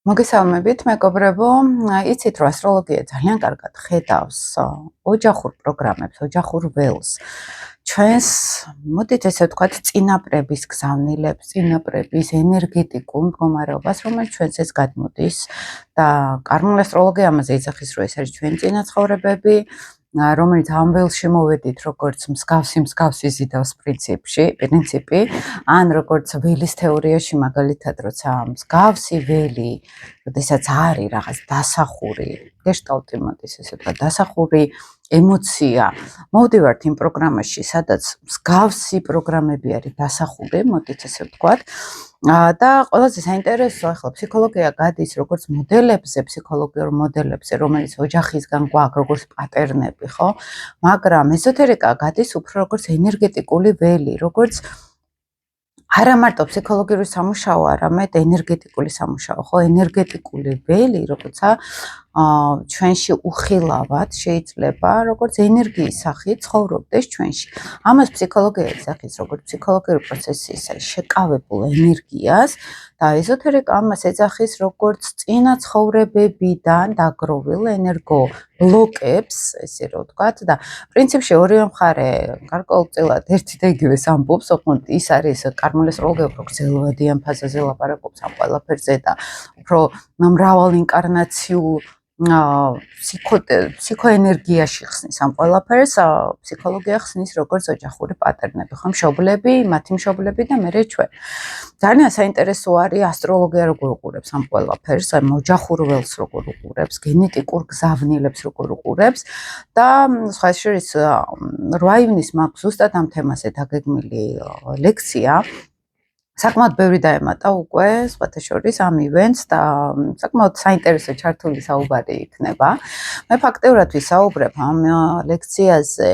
მოგესალმებით, მეგობრებო. იცით, რომ ასტროლოგია ძალიან კარგად ხედავს ოჯახურ პროგრამებს, ოჯახურ ველს. ჩვენს, მოდით ესე ვთქვათ, წინაპრების გზავნილებს, წინაპრების ენერგეტიკულ მდგომარეობას, რომელიც ჩვენს ეს გადმოდის და კარმული ასტროლოგია ამაზე იძახის, რომ ეს არის ჩვენი წინაცხოვრებები, რომელიც ამ ველში მოვედით როგორც მსგავსი ზიდავს პრინციპი, ან როგორც ველის თეორიაში მაგალითად, როცა მსგავსი ველი, როდესაც არის რაღაც დასახური, გეშტალტი მოდის ესე ვთქვათ, დასახური ემოცია, მოვდივართ იმ პროგრამაში, სადაც მსგავსი პროგრამები არის დასახული, მოდით ესე ვთქვათ, და ყველაზე საინტერესო ახლა ფსიქოლოგია გადის როგორც მოდელებზე, ფსიქოლოგიურ მოდელებზე, რომელიც ოჯახისგან გვაქვს, როგორც პატერნები, ხო? მაგრამ ეზოთერიკა გადის უფრო როგორც ენერგეტიკული ველი, როგორც არა მარტო ფსიქოლოგიური სამუშაო, არამედ ენერგეტიკული სამუშაო, ხო? ენერგეტიკული ველი, როცა ჩვენში უხილავად შეიძლება როგორც ენერგიის სახით ცხოვრობდეს ჩვენში. ამას ფსიქოლოგია იძახის როგორც ფსიქოლოგიური პროცესის შეკავებულ ენერგიას და ეზოთერიკა ამას ეძახის როგორც წინა ცხოვრებებიდან დაგროვილ ენერგო ბლოკებს, ესე რომ ვთქვათ და პრინციპში ორივე მხარე გარკვეულწილად ერთი და იგივეს ამბობს, ოღონდ ის არის კარმული ასტროლოგია უფრო გრძელვადიან ფაზაზე ლაპარაკობს ამ ყველაფერზე და უფრო მრავალ ინკარნაციულ ფსიქოენერგიაში ხსნის ამ ყველაფერს, ფსიქოლოგია ხსნის როგორც ოჯახური პატერნები, ხო, მშობლები, მათი მშობლები და მერე ჩვენ. ძალიან საინტერესო არის ასტროლოგია როგორ უყურებს ამ ყველაფერს, ამ ოჯახურ ველს როგორ უყურებს, გენეტიკურ გზავნილებს როგორ უყურებს და სხვა შორის 8 ივნის მაქვს ზუსტად ამ თემაზე დაგეგმილი ლექცია. საკმაოდ ბევრი დაემატა უკვე სხვათა შორის ამ ივენტს და საკმაოდ საინტერესო ჩართული საუბარი იქნება. მე ფაქტიურად ვისაუბრებ ამ ლექციაზე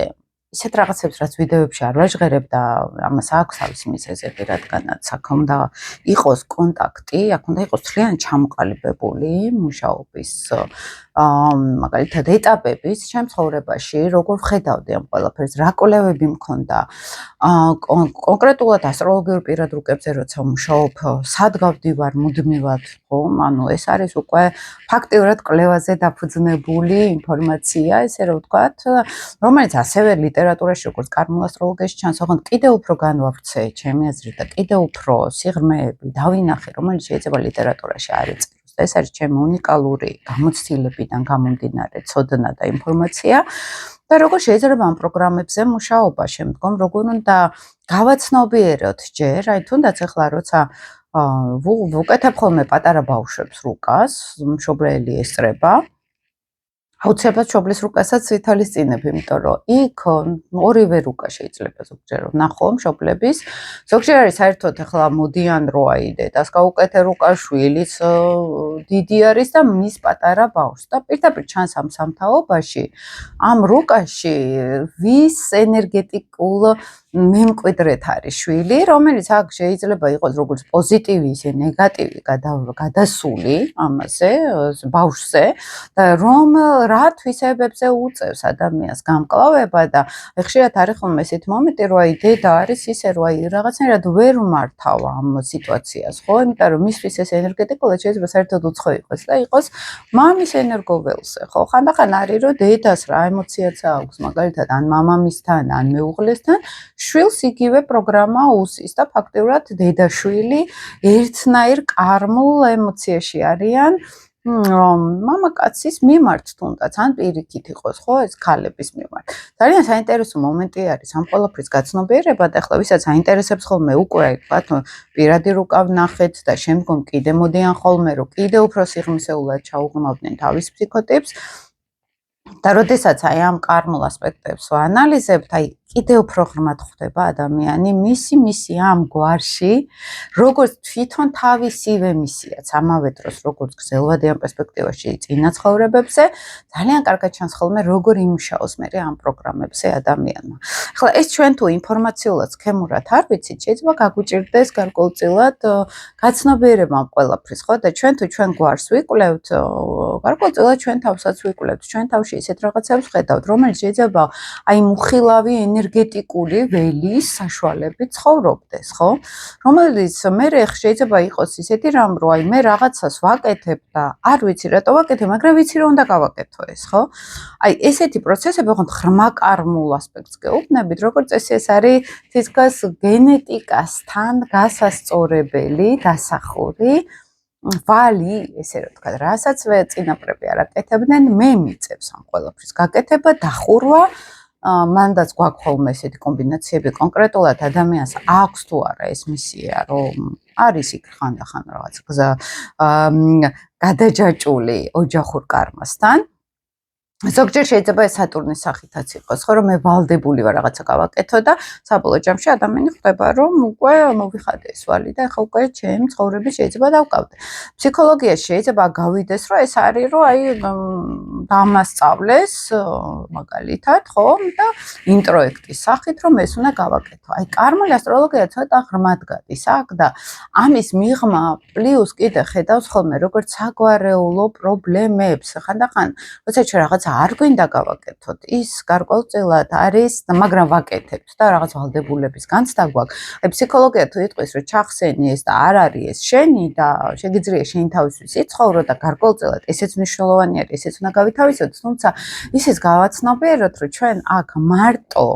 ისეთ რაღაცებს, რაც ვიდეოებში არ ვაჟღერებ და ამას აქვს თავისი მიზეზები, რადგანაც აქ უნდა იყოს კონტაქტი, აქ უნდა იყოს ძალიან ჩამოყალიბებული მუშაობის მაგალითად ეტაპების ჩემ ცხოვრებაში, როგორ ვხედავდი ამ ყველაფერს, რა კვლევები მქონდა, კონკრეტულად ასტროლოგიურ პირადრუკებზე, როცა ვმუშაობ, სად გავდივარ მუდმივად, ხო? ანუ ეს არის უკვე ფაქტიურად კვლევაზე დაფუძნებული ინფორმაცია, ესე რომ ვთქვათ, რომელიც ასევე ლიტერატურაში, როგორც კარმულ ასტროლოგიაში ჩანს, ოღონდ კიდევ უფრო განვავრცე ჩემი აზრით და კიდევ უფრო სიღრმეები დავინახე, რომელიც შეიძლება ლიტერატურაში არ იწეროს. ეს არის ჩემი უნიკალური გამოცდილებიდან გამომდინარე ცოდნა და ინფორმაცია და როგორ შეიძლება ამ პროგრამებზე მუშაობა შემდგომ, როგორ უნდა გავაცნობიეროთ ჯერ, აი თუნდაც ახლა როცა ვუკეთებ ხოლმე პატარა ბავშვებს რუკას, მშობლელი ესწრება, აუცილებლად მშობლის რუკასაც ვითვალისწინებ, იმიტომ რომ იქ ორივე რუკა შეიძლება ზოგჯერ ვნახო მშობლების. ზოგჯერ არის საერთოდ ახლა მოდიან რო აი დედას გაუკეთე რუკა, შვილიც დიდი არის და მის პატარა ბავშვს და პირდაპირ ჩანს ამ სამთაობაში, ამ რუკაში ვის ენერგეტიკულ მემკვიდრეთ არის შვილი, რომელიც აქ შეიძლება იყოს როგორც პოზიტივი, ისე ნეგატივი გადასული ამაზე, ბავშვზე და რომ რა თვისებებზე უწევს ადამიანს გამკლავება და ხშირად არის ხოლმე ესეთ მომენტი, რომ აი დედა არის ისე, რომ აი რაღაცნაირად ვერ მართავ ამ სიტუაციას, ხო? იმიტომ რომ მისთვის ეს ენერგეტიკულად შეიძლება საერთოდ უცხო იყოს და იყოს მამის ენერგოველზე, ხო? ხანდახან არის, რომ დედას რა ემოციაც აქვს, მაგალითად ან მამამისთან, ან მეუღლესთან, შვილს იგივე პროგრამა უსის და ფაქტიურად დედა-შვილი ერთნაირ კარმულ ემოციაში არიან მამაკაცის მიმართ თუნდაც, ან პირიქით იყოს, ხო, ეს ქალების მიმართ. ძალიან საინტერესო მომენტი არის ამ ყველაფრის გაცნობიერება და ახლა ვისაც აინტერესებს ხოლმე უკვე, ვთქვათ, პირადი რუკა ვნახეთ და შემდგომ კიდე მოდიან ხოლმე, რომ კიდე უფრო სიღრმისეულად ჩაუღმავდნენ თავის ფსიქოტიპს და როდესაც აი ამ კარმულ ასპექტებს ვანალიზებთ, აი კიდე უფრო ღრმად ხვდება ადამიანი მისი ამ გვარში, როგორც თვითონ თავისივე მისიაც, ამავე დროს როგორც გრძელვადიან პერსპექტივაში წინა ცხოვრებებზე, ძალიან კარგად ჩანს ხოლმე როგორ იმუშაოს მერე ამ პროგრამებზე ადამიანმა. ახლა ეს ჩვენ თუ ინფორმაციულად სქემურად არ ვიცით, შეიძლება გაგუჭირდეს გარკვეულწილად გაცნობიერება ამ ყველაფრის, ხო? და ჩვენ თუ ჩვენ გვარს ვიკვლევთ, გარკვეულწილად ჩვენ თავსაც ვიკვლევთ, ჩვენ თავში ისეთ რაღაცებს ვხედავთ, რომელიც შეიძლება აი მუხილავი ენერგეტიკული ველის საშუალებით ცხოვრობდეს, ხო? რომელიც მე შეიძლება იყოს ისეთი რამ, რომ აი მე რაღაცას ვაკეთებ და არ ვიცი რატო ვაკეთებ, მაგრამ ვიცი რომ უნდა გავაკეთო ეს, ხო? აი ესეთი პროცესები ხომ ღრმაკარმულ ასპექტს გეუბნებით, როგორც წესი ეს არის თითქოს გენეტიკასთან გასასწორებელი, დასახური ვალი, ესე რომ ვთქვა, რასაც წინაპრები არ აკეთებდნენ, მე მიწევს ამ ყველაფრის გაკეთება, დახურვა, მანდაც გვაქვს ხოლმე ესეთი კომბინაციები კონკრეტულად ადამიანს აქვს თუ არა ეს მისია, რომ არის იქ ხანდახან რაღაც გზა გადაჯაჭული ოჯახურ კარმასთან. ზოგჯერ შეიძლება ეს სატურნის სახითაც იყოს, ხო, რომ მე ვალდებული ვარ რაღაცა გავაკეთო და საბოლოო ჯამში ადამიანი ხვდება, რომ უკვე მოვიხადე ეს ვალი და ეხლა უკვე ჩემი ცხოვრების შეიძლება დავკავდე. ფსიქოლოგიაში შეიძლება გავიდეს, რომ ეს არის, რომ აი დამასწავლეს მაგალითად, ხო, და ინტროექტის სახით, რომ ეს უნდა გავაკეთო. აი კარმული ასტროლოგია ცოტა ღრმად გადის აქ და ამის მიღმა პლუს კიდე ხედავს ხოლმე როგორც საგვარეულო პრობლემებს. ხანდახან როცა ჩვენ რაღაც არ გვინდა გავაკეთოთ, ის გარკვეულწილად არის, მაგრამ ვაკეთებთ და რაღაც ვალდებულების განცდა გვაქვს. აი ფსიქოლოგია თუ იტყვის, რომ ჩახსენი ეს და არ არის ეს შენი და შეგიძლია შენი თავისთვის იცხოვრო და გარკვეულწილად ესეც მნიშვნელოვანი არის, ესეც უნდა გავითავისოთ, თუმცა ისიც გავაცნობიეროთ, რომ ჩვენ აქ მარტო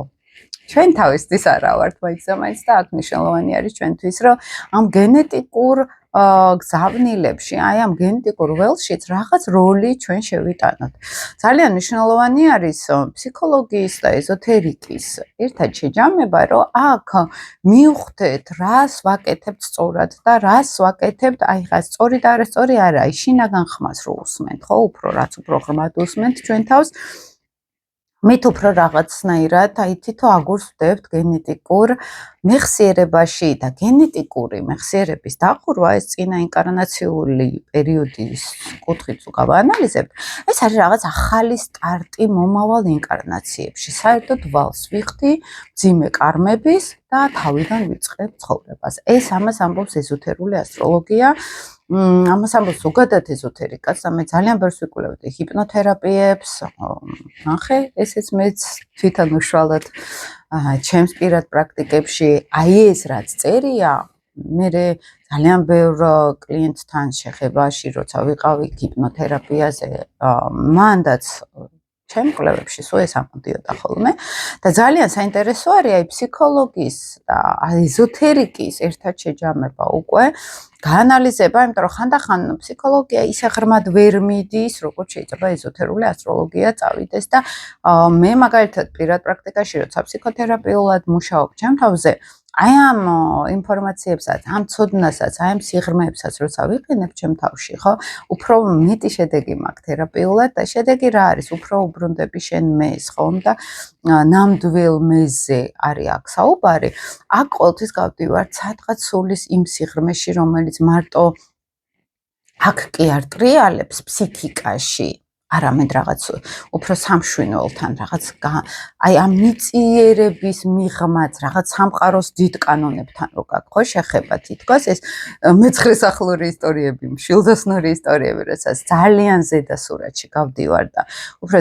ჩვენ თავისთვის არა ვართ მაინც და აქ მნიშვნელოვანი არის ჩვენთვის, რომ ამ გენეტიკურ გზავნილებში, აი ამ გენეტიკურ ველშიც რაღაც როლი ჩვენ შევიტანოთ. ძალიან მნიშვნელოვანი არის ფსიქოლოგიის და ეზოთერიკის ერთად შეჯამება, რომ აქ მივხვდეთ, რას ვაკეთებთ სწორად და რას ვაკეთებთ, აი ხა სწორი და არასწორი არა, აი შინაგან ხმას რო უსმენთ, ხო, უფრო რაც უფრო ღრმად უსმენთ ჩვენ თავს, მით უფრო რაღაცნაირად აი თითო აგურს ვდებთ გენეტიკურ მეხსიერებაში და გენეტიკური მეხსიერების დახურვა ეს წინა ინკარნაციული პერიოდის კუთხით თუ გავაანალიზებთ, ეს არის რაღაც ახალი სტარტი მომავალ ინკარნაციებში. საერთოდ ვალს ვიხდი მძიმე კარმების და თავიდან ვიწყებ ცხოვრებას. ეს ამას ამბობს ეზოთერული ასტროლოგია. ამას ამბობს ზოგადად ეზოთერიკაც და მე ძალიან ბევრს ვიკვლევდი ჰიპნოთერაპიებს, ნახე, ესეც მეც თვითონ უშუალოდ ჩემს პირად პრაქტიკებში, აი ეს რაც წერია, მე ძალიან ბევრ კლიენტთან შეხებაში, როცა ვიყავი ჰიპნოთერაპიაზე, მანდაც ჩემ კვლევებში სულ ეს ამოდიოდა ხოლმე და ძალიან საინტერესო არის აი ფსიქოლოგიის და ეზოთერიკის ერთად შეჯამება უკვე გაანალიზება, იმიტომ რომ ხანდახან ფსიქოლოგია ისე ღრმად ვერ მიდის, როგორც შეიძლება ეზოთერული ასტროლოგია წავიდეს და მე მაგალითად პირად პრაქტიკაში როცა ფსიქოთერაპიულად მუშაობ ჩემ თავზე, აი ამ ინფორმაციებსაც, ამ ცოდნასაც, აი ამ სიღრმეებსაც როცა ვიყენებ ჩემ თავში, ხო, უფრო მეტი შედეგი მაქვს თერაპიულად და შედეგი რა არის, უფრო უბრუნდები შენ მეს, ხო, და ნამდვილ მესზე არის აქ საუბარი. აქ ყოველთვის გავდივარ სადღაც სულის იმ სიღრმეში, რომელიც მარტო აქ კი არ ტრიალებს ფსიქიკაში, არამედ რაღაც უფრო სამშვინველთან, რაღაც აი ამ მიწიერების მიღმაც, რაღაც სამყაროს დიდ კანონებთან რო გაქვს, ხო, შეხება თითქოს ეს მეცხრესახლური ისტორიები, მშვილდოსნური ისტორიები, როდესაც ძალიან ზედა სურათში გავდივარ და უფრო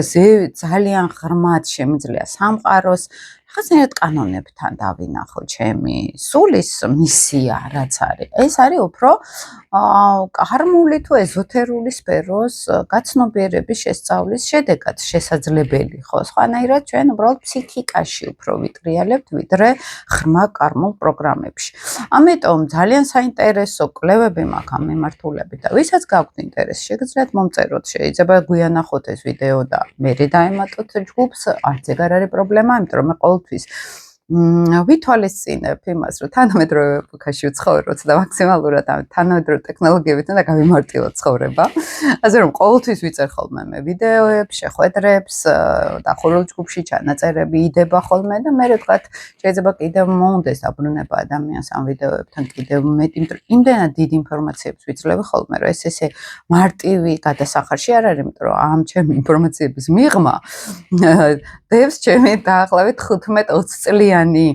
ძალიან ღრმად შემიძლია სამყაროს რაღაცნაირად კანონებთან დავინახო ჩემი სულის მისია, რაც არის. ეს არის უფრო კარმული თუ ეზოთერული სფეროს გაცნობიერების შესწავლის შედეგად შესაძლებელი, ხო? სხვანაირად ჩვენ უბრალოდ ფსიქიკაში უფრო ვიტრიალებთ, ვიდრე ღრმა კარმულ პროგრამებში. ამიტომ ძალიან საინტერესო კვლევები მაქვს ამ მიმართულებით და ვისაც გაქვთ ინტერესი, შეგიძლიათ მომწეროთ, შეიძლება გვიანახოთ ეს ვიდეო და მე დაემატოთ ჯგუფს, არც ეგ არ არის პრობლემა, იმიტომ რომ მე ყოველთვის ვითვალისწინებ იმას, რომ თანამედროვე ეპოქაში ვცხოვრობთ და მაქსიმალურად თანამედროვე ტექნოლოგიებით უნდა გავიმარტივოთ ცხოვრება. ასე რომ ყოველთვის ვიწერ ხოლმე მე ვიდეოებს, შეხვედრებს, დახურულ ჯგუფში ჩანაწერები იდება ხოლმე და მე ვთქვათ, შეიძლება კიდევ მომდეს დაბრუნება ადამიანს ამ ვიდეოებთან კიდევ მეტი, იმდენად დიდ ინფორმაციებს ვიძლევი ხოლმე, რომ ეს ესე მარტივი გადასახარში არ არის, იმიტომ რომ ამ ჩემი ინფორმაციების მიღმა დევს ჩემი დაახლოებით 15-20 წლიანი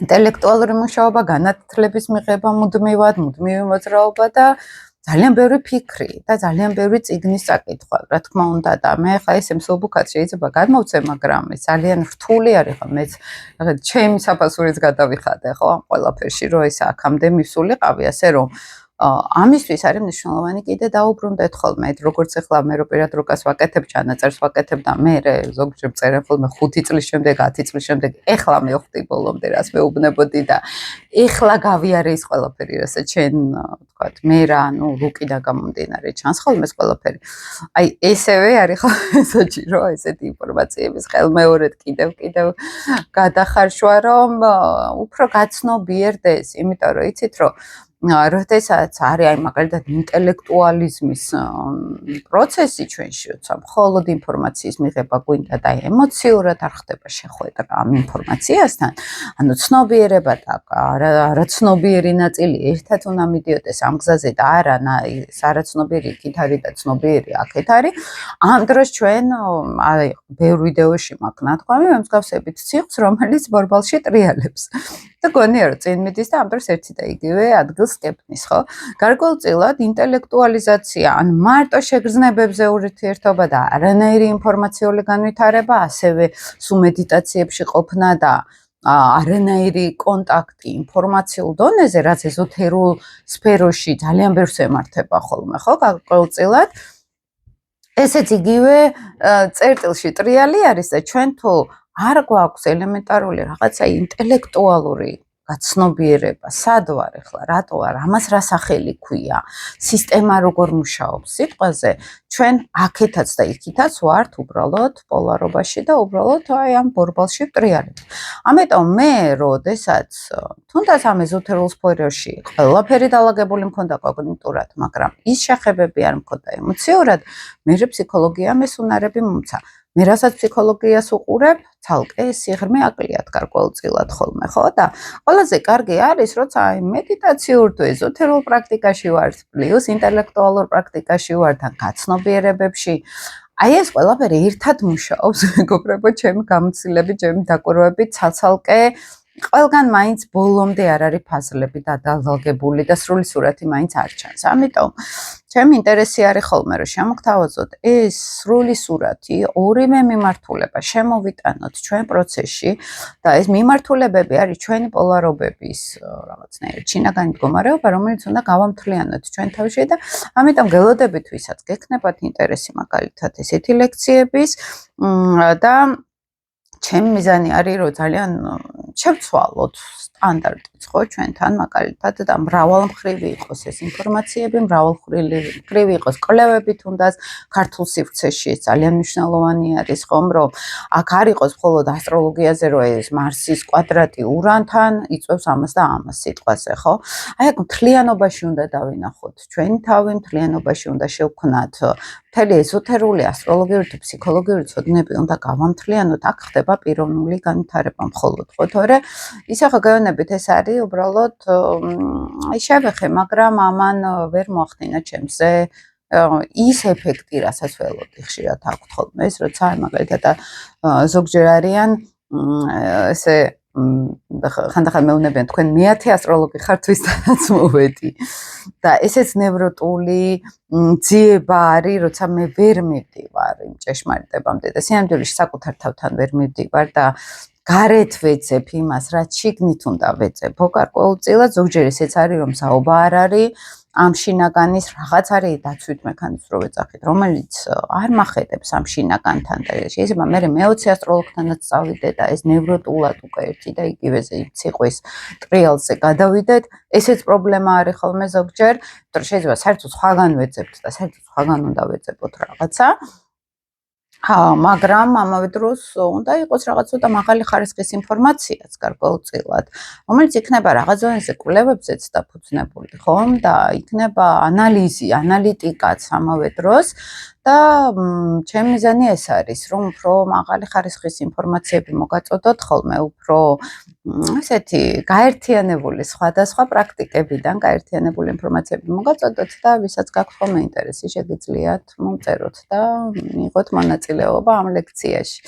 ინტელექტუალური მუშაობა, განათლების მიღება მუდმივად, მუდმივი მოძრაობა და ძალიან ბევრი ფიქრი და ძალიან ბევრი წიგნის წაკითხვა, რა თქმა უნდა და მე ხა ესე მსუბუქად შეიძლება გადმოვცე, მაგრამ ეს ძალიან რთული არის ხო მეც ჩემი საფასურიც გადავიხადე ხო ამ ყველაფერში რომ ეს აქამდე მისულიყავი ასე რომ ამისთვის არის მნიშვნელოვანი კიდე დაუბრუნდეთ ხოლმე როგორც ახლა მე რო პირად რუკას ვაკეთებ ჩანაწერს ვაკეთებ და მე ზოგჯერ წერენ ხოლმე 5 წლის შემდეგ 10 წლის შემდეგ ეხლა მივხვდი ბოლომდე რას მეუბნებოდი და ეხლა გავიარე ის ყველაფერი რასაც შენ ვთქვათ მე რა ნუ რუკიდან გამომდინარე ჩანს ხოლმე ეს ყველაფერი აი ესევე არის ხო საჭირო ესეთი ინფორმაციების ხელმეორედ კიდევ გადახარშვა რომ უფრო გაცნობიერდეს იმიტომ რომ იცით რომ როდესაც არის აი მაგალითად ინტელექტუალიზმის პროცესი ჩვენში, როცა მხოლოდ ინფორმაციის მიღება გვინდა და ემოციურად არ ხდება შეხვედრა ამ ინფორმაციასთან, ანუ ცნობიერება და არაცნობიერი ნაწილი ერთად უნდა მიდიოდეს ამ გზაზე და არა არაცნობიერი იქით არის და ცნობიერი აქეთ არის, ამ დროს ჩვენ აი ბევრ ვიდეოში მაქვს ნათქვამი მსგავსებით ციხვს, რომელიც ბორბალში ტრიალებს. და გონია რომ წინ მიდის და ამ დროს ერთი და იგივე ადგილს კეპნის, ხო? გარკვეულწილად ინტელექტუალიზაცია, ან მარტო შეგრძნებებზე ურთიერთობა და არანაირი ინფორმაციული განვითარება, ასევე სულ მედიტაციებში ყოფნა და არანაირი კონტაქტი ინფორმაციულ დონეზე, რაც ეზოთერულ სფეროში ძალიან ბევრს ემართება ხოლმე, ხო? გარკვეულწილად ესეც იგივე წერტილში ტრიალი არის და ჩვენ თუ არ გვაქვს ელემენტარული რაღაცა ინტელექტუალური გაცნობიერება, სად ვარ ახლა, რატო ვარ, ამას რა სახელი ქვია, სისტემა როგორ მუშაობს სიტყვაზე, ჩვენ აქეთაც და იქითაც ვართ უბრალოდ პოლარობაში და უბრალოდ აი ამ ბორბალში ვტრიალებ. ამიტომ მე, როდესაც თუნდაც ამ ეზოთერულ სფეროში ყველაფერი დალაგებული მქონდა კოგნიტურად, მაგრამ ის შეხებები არ მქონდა ემოციურად, მე ფსიქოლოგიამ ეს უნარები მომცა. მე რასაც ფსიქოლოგიას უყურებ, ცალკე სიღრმე აკლიათ გარკვეულწილად ხოლმე, ხო? და ყველაზე კარგი არის, როცა აი მედიტაციურ თუ ეზოთერულ პრაქტიკაში ვარ, პლუს ინტელექტუალურ პრაქტიკაში ვარ და გაცნობიერებებში. აი ეს ყველაფერი ერთად მუშაობს, მეგობრებო, ჩემი გამოცდილები, ჩემი დაკვირვები ცალ-ცალკე ყველგან მაინც ბოლომდე არ არის ფაზლები დადალაგებული და სრული სურათი მაინც არ ჩანს. ამიტომ ჩემი ინტერესი არის ხოლმე რომ შემოგთავაზოთ ეს სრული სურათი ორივე მიმართულება შემოვიტანოთ ჩვენ პროცესში და ეს მიმართულებები არის ჩვენი პოლარობების რაღაცნაირი ჩინაგანი მდგომარეობა რომელიც უნდა გავამთლიანოთ ჩვენ თავში და ამიტომ გელოდებით ვისაც გექნებათ ინტერესი მაგალითად ესეთი ლექციების და ჩემი მიზანი არის რომ ძალიან შევცვალოთ სტანდარტიც ხო ჩვენთან მაგალითად და მრავალმხრივი იყოს ეს ინფორმაციები, მრავალმხრივი იყოს კვლევები თუნდაც ქართულ სივრცეში ეს ძალიან მნიშვნელოვანი არის ხომ რომ აქ არ იყოს მხოლოდ ასტროლოგიაზე რომ ეს მარსის კვადრატი ურანთან იწვევს ამას და ამას სიტყვაზე ხო? აი აქ მთლიანობაში უნდა დავინახოთ ჩვენი თავი, მთლიანობაში უნდა შევქმნათ მთელი ეზოთერული, ასტროლოგიური თუ ფსიქოლოგიური ცოდნები უნდა გავამთლიანოთ, აქ ხდება პიროვნული განვითარება მხოლოდ ხო, თორე ისე ხო გეუბნებით ეს არის უბრალოდ შევეხე, მაგრამ ამან ვერ მოახდინა ჩემზე ის ეფექტი, რასაც ველოდი ხშირად აქვთ ხოლმე ეს, როცა მაგალითად ზოგჯერ არიან ესე ხანდახან მეუბნებიან თქვენ მეათე ასტროლოგი ხართ ვისთანაც მოვედი და ესეც ნევროტული ძიება არის, როცა მე ვერ მივდივარ იმ ჭეშმარიტებამდე და სინამდვილეში საკუთარ თავთან ვერ მივდივარ და გარეთ ვეძებ იმას, რაც შიგნით უნდა ვეძებო გარკვეულწილად, ზოგჯერ ესეც არის რომ საუბა არ არის ამ შინაგანის რაღაც არის დაცვით მექანიზმს რო ვეძახით, რომელიც არ მახედებს ამ შინაგანთან და შეიძლება მე მე-20 ასტროლოგთანაც წავიდე და ეს ნევროტულად უკვე ერთი და იგივეზე ციყვის ტრიალზე გადავიდეთ, ესეც პრობლემა არის ხოლმე ზოგჯერ, იმიტომ რომ შეიძლება საერთოდ სხვაგან ვეძებთ და საერთოდ სხვაგან უნდა ვეძებოთ რაღაცა. მაგრამ ამავე დროს უნდა იყოს რაღაც ცოტა მაღალი ხარისხის ინფორმაციაც გარკვეულწილად, რომელიც იქნება რაღაც ზონაზე კვლევებზეც დაფუძნებული, ხომ? და იქნება ანალიზი, ანალიტიკაც ამავე დროს და ჩემი მიზანი ეს არის, რომ უფრო მაღალი ხარისხის ინფორმაციები მოგაწოდოთ ხოლმე, უფრო ესეთი გაერთიანებული სხვადასხვა პრაქტიკებიდან გაერთიანებული ინფორმაციები მოგაწოდოთ და ვისაც გაქვთ ხოლმე ინტერესი, შეგიძლიათ მომწეროთ და მიიღოთ მონაწილეობა ამ ლექციაში.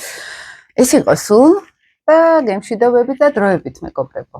ეს იყო სულ და გემშვიდობებით და დროებით მეგობრებო.